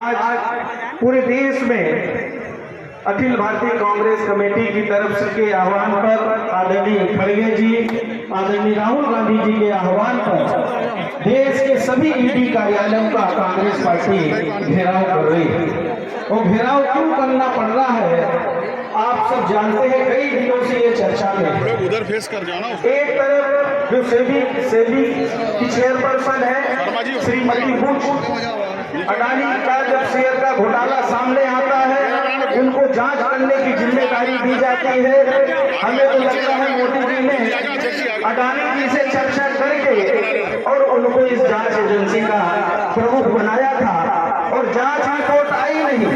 आज पूरे देश में अखिल भारतीय कांग्रेस कमेटी की तरफ से के आह्वान पर आदरणीय खड़गे जी, आदरणीय राहुल गांधी जी के आह्वान पर देश के सभी ईडी कार्यालयों का कांग्रेस पार्टी घेराव कर रही है। और घेराव क्यों करना पड़ रहा है आप सब जानते हैं। कई दिनों से ये चर्चा में उधर फेस कर जाओ ना। एक तरफ जो सेबी की चेयरपर्सन है श्रीमती बुच, अडानी का जब शेयर का घोटाला सामने आता है उनको जांच करने की जिम्मेदारी दी जाती है। हमें तो लगता है मोदी जी ने अडानी जी से चर्चा करके और उनको इस जांच एजेंसी का प्रमुख बनाया था और जांच रिपोर्ट आई नहीं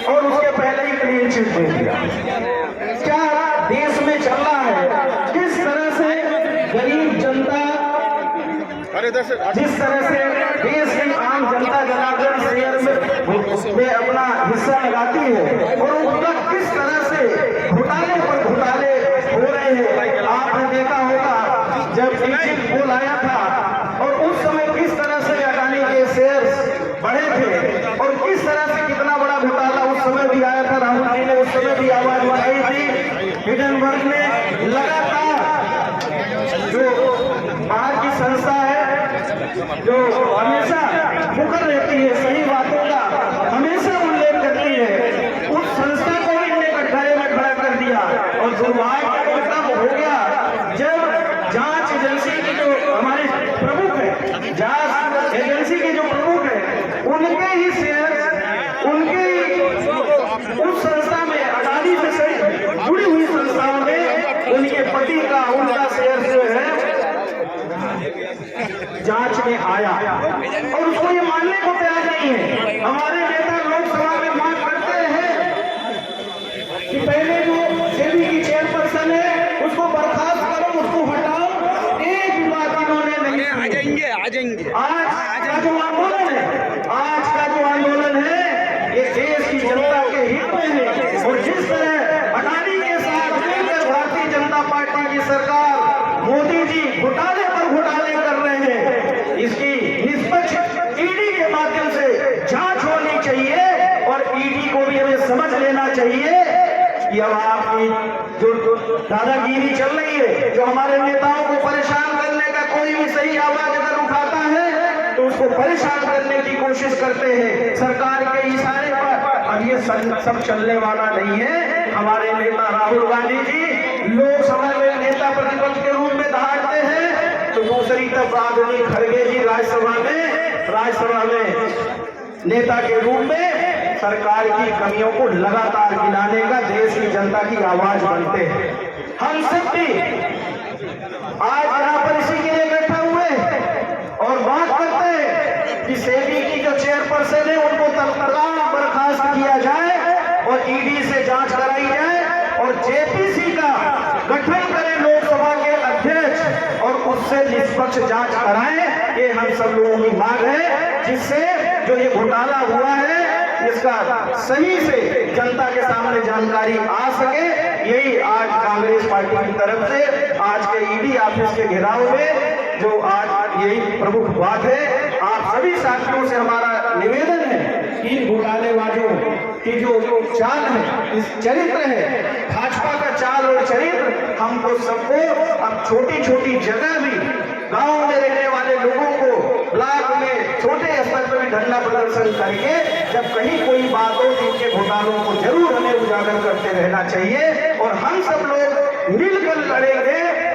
और उसके पहले ही क्लीन चिट दे दिया। क्या देश में चल रहा है? किस तरह से गरीब जनता, जिस तरह से देश की आम जनता जनार्दन शेयर में अपना हिस्सा लगाती है और उनका किस तरह से घोटाले पर घोटाले हो रहे हैं। आपने देखा होगा जब इजिप्ट पुल आया था और उस समय किस तरह से अडानी के शेयर बढ़े थे और किस तरह से कितना बड़ा घोटाला उस समय भी आया था। राहुल जी ने उस समय भी आवाज उठाई थी। हिडनबर्ग ने लगातार जो बाहर की संस्था है जो हमेशा मुखर रहती है, सही बातों का हमेशा उल्लेख करती है, उस संस्था को इनने कटघरे में खड़ा कर दिया। और दुर्भाग्य तब हो गया जब जांच एजेंसी की जो हमारे प्रमुख है, जांच एजेंसी के जो प्रमुख है, उनके ही शेयर, उनके ही उस संस्था में अडानी से जुड़ी हुई संस्थाओं में उनके पति का, उनका शेयर जो है जांच में आया और उसको ये मानने को तैयार नहीं है। हमारे नेता लोकसभा में मांग करते हैं कि पहले जो सेबी की चेयरपर्सन है उसको बर्खास्त करो, उसको हटाओ। एक भी बात इन्होंने नहीं। आ जाएंगे आज का जो आंदोलन है, आज का जो आंदोलन है ये देश की जनता के हित में है। और जिस तरह अडानी के साथ मिलकर भारतीय जनता पार्टी की सरकार, मोदी जी घोटाले पर घोटाले कर रहे हैं, इसकी निष्पक्ष ईडी के माध्यम से जांच होनी चाहिए और ईडी को भी हमें समझ लेना चाहिए कि अब आपकी जो दादागिरी चल रही है, जो हमारे नेताओं को परेशान करने का कोई भी सही आवाज अगर उठाता है तो उसको परेशान करने की कोशिश करते हैं सरकार के इशारे पर। अब ये सब चलने वाला नहीं है। हमारे नेता राहुल गांधी जी लोकसभा में नेता प्रतिपक्ष के रूप में दहाड़ते हैं तो दूसरी तरफ आदरणीय खड़गे जी राज्यसभा में नेता के रूप में सरकार की कमियों को लगातार गिनाने का देश की जनता की आवाज बनते हैं। हम सब भी आज यहाँ पर इसी के लिए बैठा हुए और बात करते हैं कि सेबी की जो चेयरपर्सन है उनको तत्काल बर्खास्त किया जाए और ईडी से जांच कराई जाए और जेपीसी का गठन करें लोकसभा के अध्यक्ष और उससे निष्पक्ष जांच कराएं। ये हम सब लोगों की मांग है, जिससे जो ये घोटाला हुआ है इसका सही से जनता के सामने जानकारी आ सके। यही आज कांग्रेस पार्टी की तरफ से आज के ईडी ऑफिस के घेराव में जो आज यही प्रमुख बात है। आप सभी साथियों से हमारा निवेदन है कि इन घोटालेबाजों की जो चाल है, इस चरित्र है, भाजपा का चाल और चरित्र हमको सबको अब छोटी छोटी जगह भी गांव में रहने वाले लोगों को ब्लॉक में छोटे स्तर पर भी धरना प्रदर्शन करके जब कहीं कोई बात हो तो इनके घोटालों को जरूर हमें उजागर करते रहना चाहिए और हम सब लोग मिलकर लड़ेंगे।